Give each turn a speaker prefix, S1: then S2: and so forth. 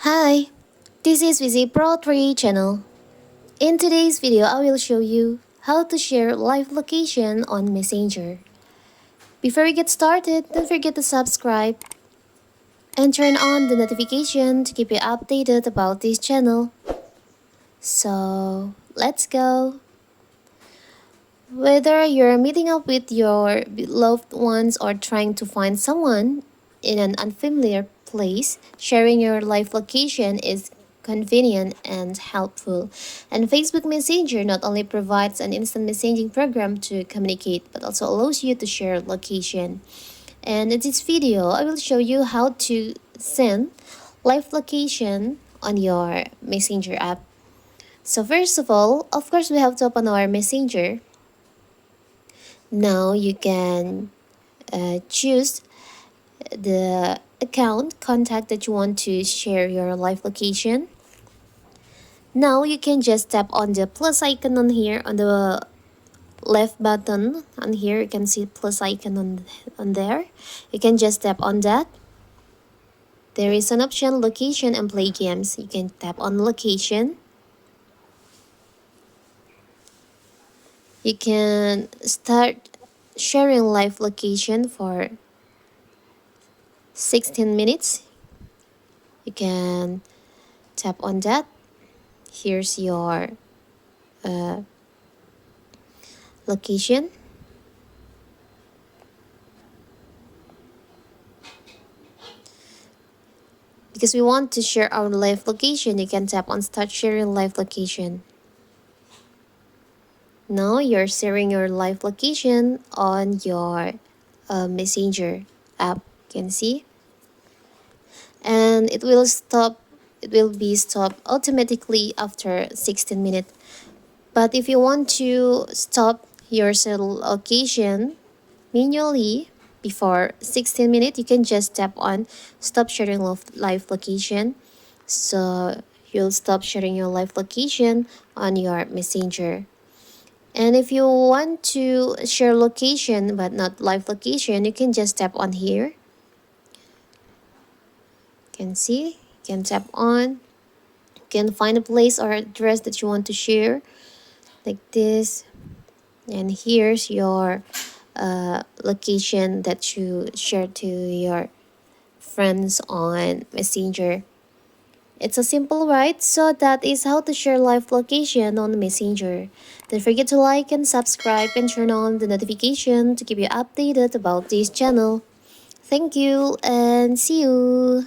S1: Hi, this is Vizi Pro 3 channel. In today's video, I will show you how to share live location on Messenger. Before we get started, don't forget to subscribe and turn on the notification to keep you updated about this channel. So, let's go. Whether you're meeting up with your loved ones or trying to find someone in an unfamiliar place, sharing your live location is convenient and helpful. And Facebook Messenger not only provides an instant messaging program to communicate, but also allows you to share location. And in this video, I will show you how to send live location on your Messenger app. So first of all, of course, we have to open our Messenger. Now you can choose the account contact that you want to share your live location. Now you can just tap on the plus icon on here on the left button on here. You can see plus icon on there. You can just tap on that. There is an option location and play games. You can tap on location. You can start sharing live location for 16 minutes. You can tap on that. Here's your location. Because we want to share our live location, you can tap on start sharing live location. Now you're sharing your live location on your Messenger app. You can see, and it will stop. It will be stopped automatically after 16 minutes. But if you want to stop your location manually before 16 minutes, you can just tap on stop sharing live location. So you'll stop sharing your live location on your Messenger. And if you want to share location but not live location, you can just tap on here. You can see, you can tap on. You can find a place or address that you want to share like this. And here's your location that you share to your friends on Messenger. It's a simple, right? So that is how to share live location on Messenger. Don't forget to like and subscribe and turn on the notification to keep you updated about this channel. Thank you and see you.